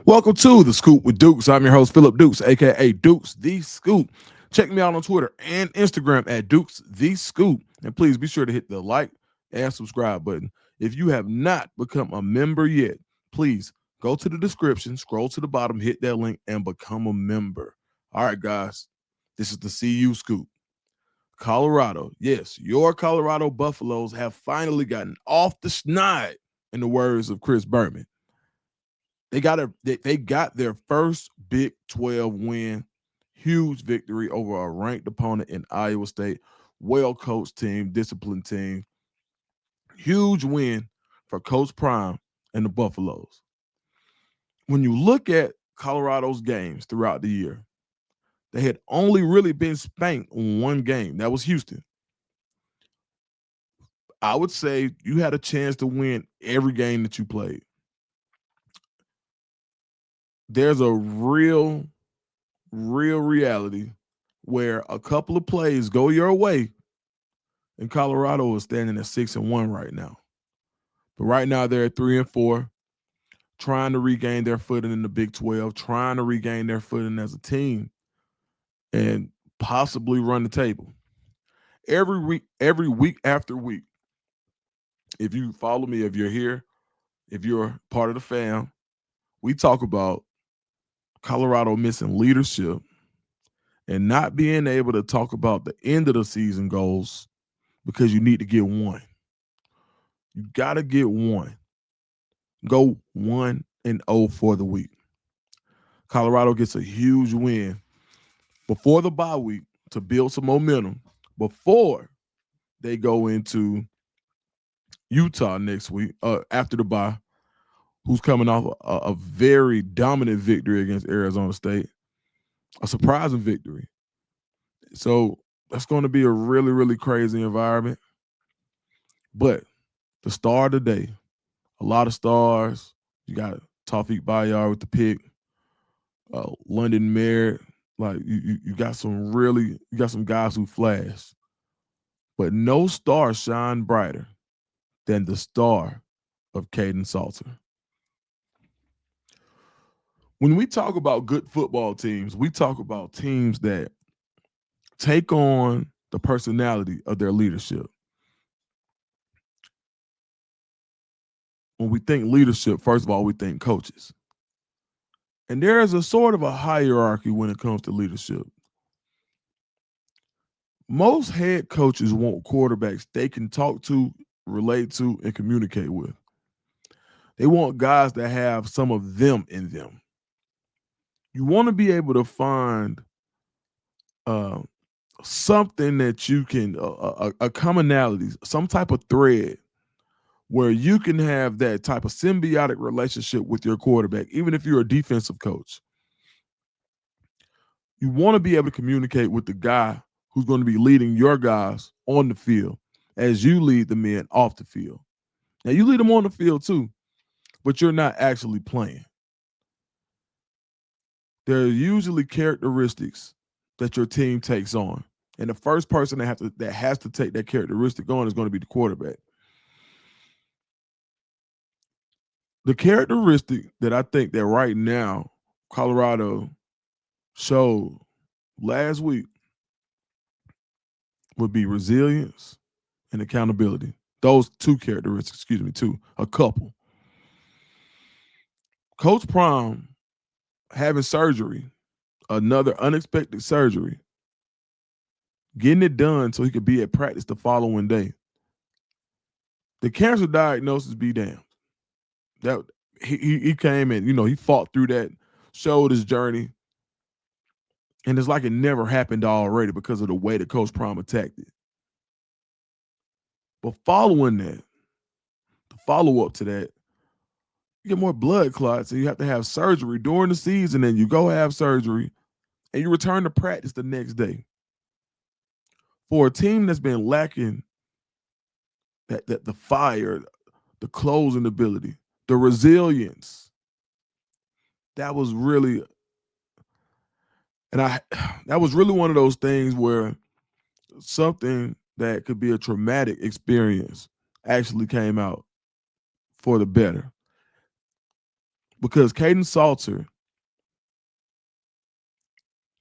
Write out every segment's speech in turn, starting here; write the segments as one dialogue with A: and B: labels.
A: Welcome to The Scoop with Dukes. I'm your host, Philip Dukes, aka Dukes the Scoop. Check me out on Twitter and Instagram at Dukes the Scoop. And please be sure to hit the like and subscribe button. If you have not become a member yet, please go to the description, scroll to the bottom, hit that link, and become a member. All right, guys, this is the CU Scoop. Colorado, yes, your Colorado Buffaloes have finally gotten off the schneid, in the words of Chris Berman. They got their first Big 12 win, huge victory over a ranked opponent in Iowa State, well coached team, disciplined team, huge win for Coach Prime and the Buffaloes. When you look at Colorado's games throughout the year, they had only really been spanked on one game. That was Houston. I would say you had a chance to win every game that you played. There's a real reality where a couple of plays go your way, and Colorado is standing at 6-1 right now. But right now they're at 3-4, trying to regain their footing in the Big 12, trying to regain their footing as a team, and possibly run the table. Every week after week, if you follow me, if you're here, if you're part of the fam, we talk about Colorado missing leadership and not being able to talk about the end of the season goals because you need to get one. You got to get one. Go 1-0 for the week. Colorado gets a huge win before the bye week to build some momentum before they go into Utah next week after the bye, who's coming off a very dominant victory against Arizona State, a surprising victory. So that's going to be a really crazy environment. But the star today, a lot of stars. You got Tawfiq Bayard with the pick, London Merritt. Like you got some guys who flash, but no star shine brighter than the star of Kaidon Salter. When we talk about good football teams, we talk about teams that take on the personality of their leadership. When we think leadership, first of all, we think coaches. And there is a sort of a hierarchy when it comes to leadership. Most head coaches want quarterbacks they can talk to, relate to, and communicate with. They want guys that have some of them in them. You want to be able to find uh, something that you can, a commonality, some type of thread where you can have that type of symbiotic relationship with your quarterback, even if you're a defensive coach. You want to be able to communicate with the guy who's going to be leading your guys on the field as you lead the men off the field. Now, you lead them on the field too, but you're not actually playing. There are usually characteristics that your team takes on. And the first person that has to take that characteristic on is going to be the quarterback. The characteristic that I think that right now Colorado showed last week would be resilience and accountability. Those two characteristics, a couple. Coach Prime having surgery, another unexpected surgery, getting it done so he could be at practice the following day. The cancer diagnosis be damned. That he came and he fought through that, showed his journey, and it's like it never happened already because of the way that Coach Prime attacked it. But following that, the follow up to that, you get more blood clots, and you have to have surgery during the season, and you go have surgery, and you return to practice the next day. For a team that's been lacking that the fire, the closing ability, the resilience, that was really, and I that was really one of those things where something that could be a traumatic experience actually came out for the better. because Kaidon Salter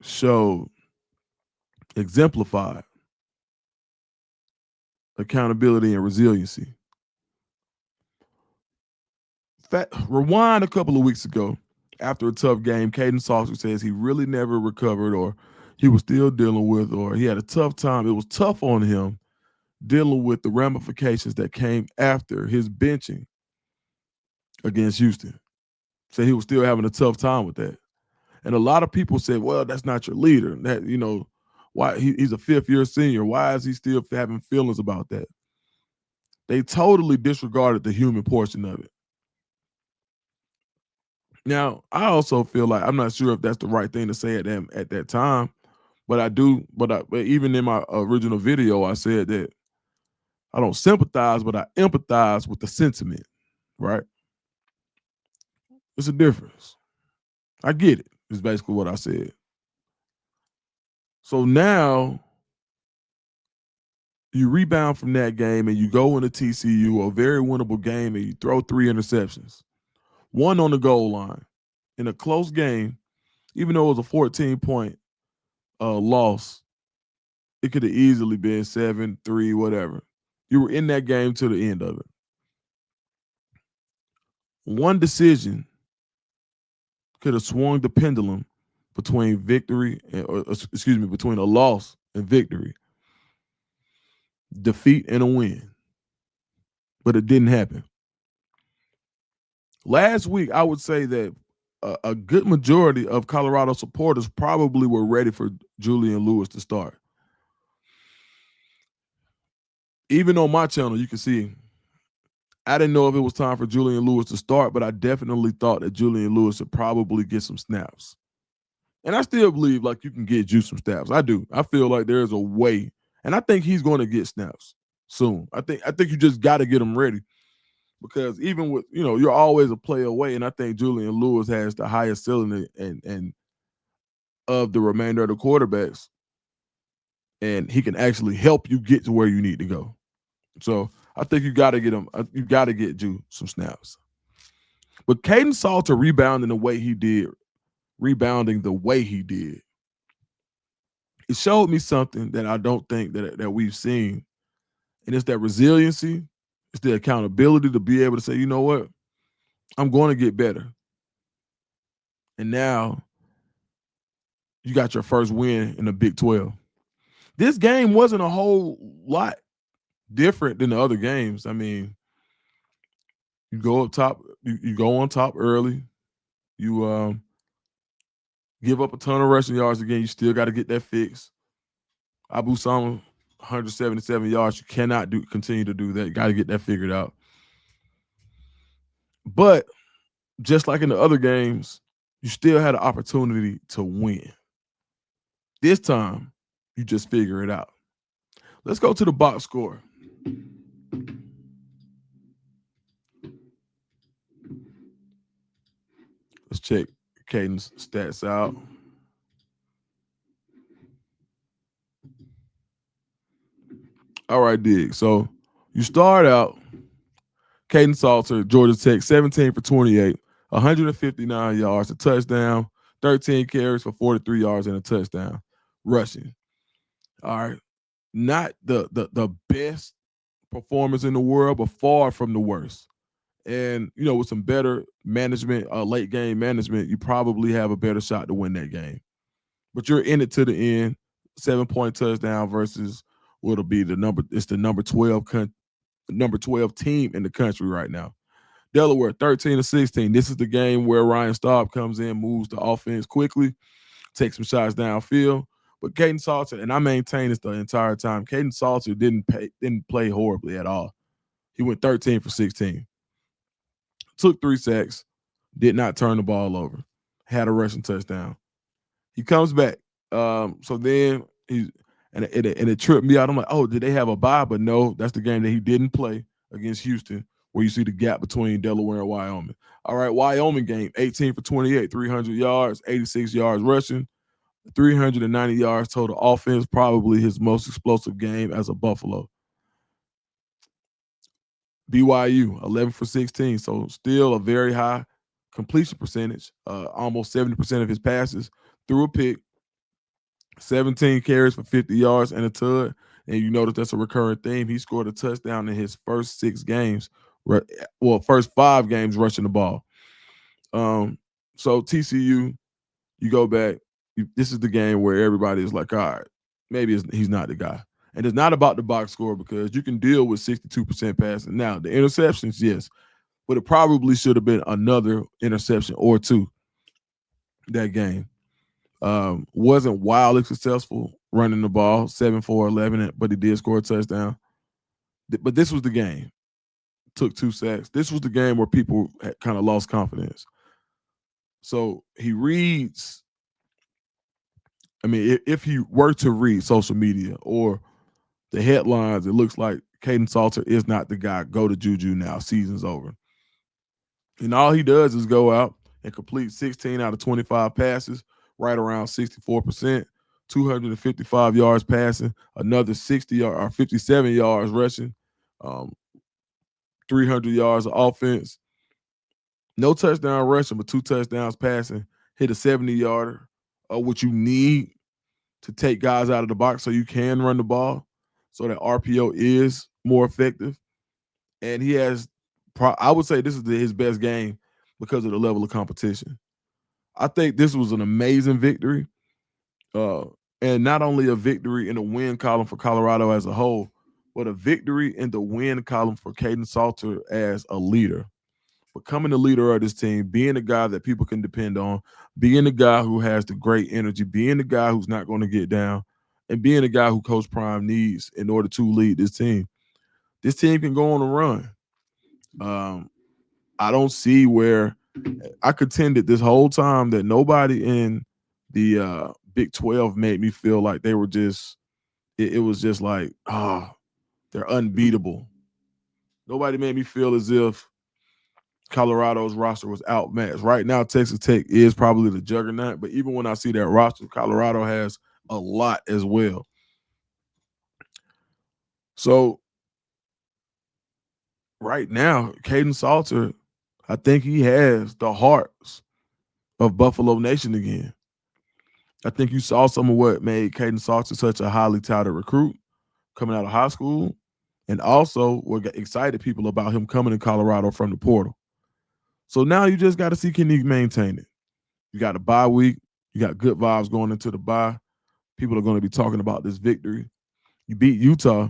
A: showed exemplified accountability and resiliency. Rewind a couple of weeks ago, after a tough game, Kaidon Salter says he really never recovered, or he was still dealing with, or he had a tough time. It was tough on him dealing with the ramifications that came after his benching against Houston. Said he was still having a tough time with that. And a lot of people said, well, that's not your leader. That, why he's a fifth-year senior. Why is he still having feelings about that? They totally disregarded the human portion of it. Now, I also feel like I'm not sure if that's the right thing to say at that time, but I do. But even in my original video, I said that I don't sympathize, but I empathize with the sentiment. Right? It's a difference. I get it. Is basically what I said. So now you rebound from that game and you go into TCU, a very winnable game, and you throw 3 interceptions, one on the goal line in a close game. Even though it was a 14-point loss, it could have easily been 7-3, whatever. You were in that game to the end of it. One decision could have swung the pendulum between victory between a loss and victory, defeat and a win. But it didn't happen. Last week, I would say that a good majority of Colorado supporters probably were ready for Julian Lewis to start. Even on my channel, you can see I didn't know if it was time for Julian Lewis to start, but I definitely thought that Julian Lewis would probably get some snaps. And I still believe like you can get you some snaps. I do. I feel like there's a way, and I think he's going to get snaps soon. I think you just got to get him ready, because even with you're always a play away, and I think Julian Lewis has the highest ceiling and of the remainder of the quarterbacks, and he can actually help you get to where you need to go. So I think you got to get him. You got to get you some snaps. But Kaidon Salter rebounding the way he did, it showed me something that I don't think that we've seen, and it's that resiliency, it's the accountability to be able to say, you know what, I'm going to get better. And now you got your first win in the Big 12. This game wasn't a whole lot different than the other games. I mean, you go up top, you go on top early, you give up a ton of rushing yards again. You still got to get that fixed. Abu Sama, 177 yards. You cannot continue to do that. You got to get that figured out. But just like in the other games, you still had an opportunity to win. This time, you just figure it out. Let's go to the box score. Let's check Kaidon's stats out. All right, Dig. So you start out, Kaidon Salter, Georgia Tech, 17 for 28, 159 yards, a touchdown, 13 carries for 43 yards and a touchdown rushing. All right. Not the best performance in the world, but far from the worst. And, with some better management, late game management, you probably have a better shot to win that game. But you're in it to the end. 7-point touchdown versus what'll be the number 12 team in the country right now. Delaware 13-16. This is the game where Ryan Staub comes in, moves the offense quickly, takes some shots downfield. But Kaidon Salter, and I maintain this the entire time, Kaidon Salter didn't play horribly at all. He went 13 for 16. Took 3 sacks, did not turn the ball over, had a rushing touchdown. He comes back. So then it tripped me out. I'm like, oh, did they have a bye? But no, that's the game that he didn't play against Houston, where you see the gap between Delaware and Wyoming. All right, Wyoming game, 18 for 28, 300 yards, 86 yards rushing, 390 yards total offense, probably his most explosive game as a Buffalo. BYU, 11 for 16, so still a very high completion percentage, almost 70% of his passes, threw a pick, 17 carries for 50 yards and a tud. And you notice that's a recurring theme. He scored a touchdown in his first 6 games, first 5 games rushing the ball. So TCU, you go back, this is the game where everybody is like, all right, maybe he's not the guy. And it's not about the box score because you can deal with 62% passing. Now, the interceptions, yes, but it probably should have been another interception or 2 that game. Wasn't wildly successful running the ball, 7 for 11, but he did score a touchdown. But this was the game. Took 2 sacks. This was the game where people had kind of lost confidence. So he reads. I mean, if he were to read social media or the headlines, it looks like Kaidon Salter is not the guy. Go to Juju now. Season's over. And all he does is go out and complete 16 out of 25 passes, right around 64%, 255 yards passing, another 60 or 57 yards rushing, 300 yards of offense. No touchdown rushing, but 2 touchdowns passing. Hit a 70-yarder, which you need to take guys out of the box so you can run the ball, so that RPO is more effective. And he has, I would say this is his best game because of the level of competition. I think this was an amazing victory. And not only a victory in the win column for Colorado as a whole, but a victory in the win column for Kaidon Salter as a leader. Becoming the leader of this team, being the guy that people can depend on, being the guy who has the great energy, being the guy who's not going to get down, and being the guy who Coach Prime needs in order to lead this team. This team can go on a run. I don't see where I contended this whole time that nobody in the Big 12 made me feel like they were just, it was just like, they're unbeatable. Nobody made me feel as if Colorado's roster was outmatched. Right now, Texas Tech is probably the juggernaut, but even when I see that roster, Colorado has a lot as well. So right now, Kaidon Salter, I think he has the hearts of Buffalo Nation again. I think you saw some of what made Kaidon Salter such a highly touted recruit coming out of high school, and also what excited people about him coming to Colorado from the portal. So now you just got to see, can he maintain it? You got a bye week. You got good vibes going into the bye. People are going to be talking about this victory. You beat Utah,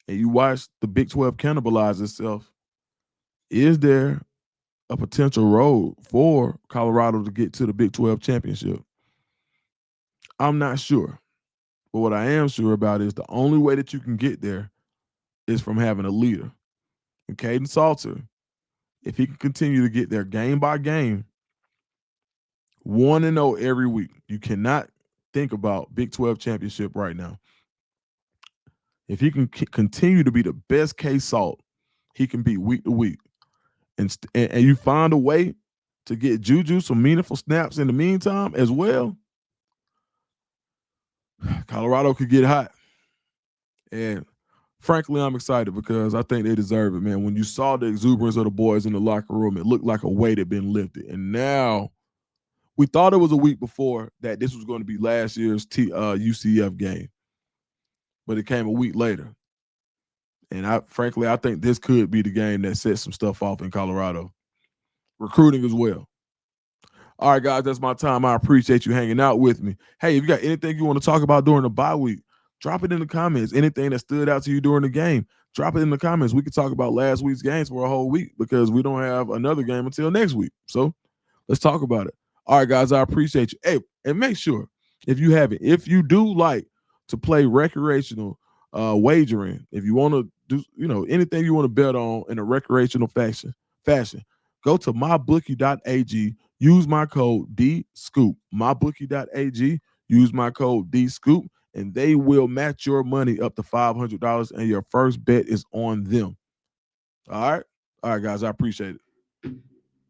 A: and you watch the Big 12 cannibalize itself. Is there a potential road for Colorado to get to the Big 12 championship? I'm not sure. But what I am sure about is the only way that you can get there is from having a leader. And Kaidon Salter, if he can continue to get there game by game, 1-0 every week, you cannot think about Big 12 championship right now. If he can continue to be the best case Salt, he can beat week to week. And you find a way to get Juju some meaningful snaps in the meantime as well, Colorado could get hot. And frankly, I'm excited because I think they deserve it, man. When you saw the exuberance of the boys in the locker room, it looked like a weight had been lifted. And now we thought it was a week before that this was going to be last year's UCF game, but it came a week later. And I think this could be the game that sets some stuff off in Colorado. Recruiting as well. All right, guys, that's my time. I appreciate you hanging out with me. Hey, if you got anything you want to talk about during the bye week, drop it in the comments. Anything that stood out to you during the game, drop it in the comments. We could talk about last week's games for a whole week because we don't have another game until next week. So let's talk about it. All right, guys, I appreciate you. Hey, and make sure if you do like to play recreational wagering, if you want to do, anything you want to bet on in a recreational fashion, go to mybookie.ag. Use my code DScoop. Mybookie.ag. Use my code DScoop, and they will match your money up to $500, and your first bet is on them. All right, guys, I appreciate it.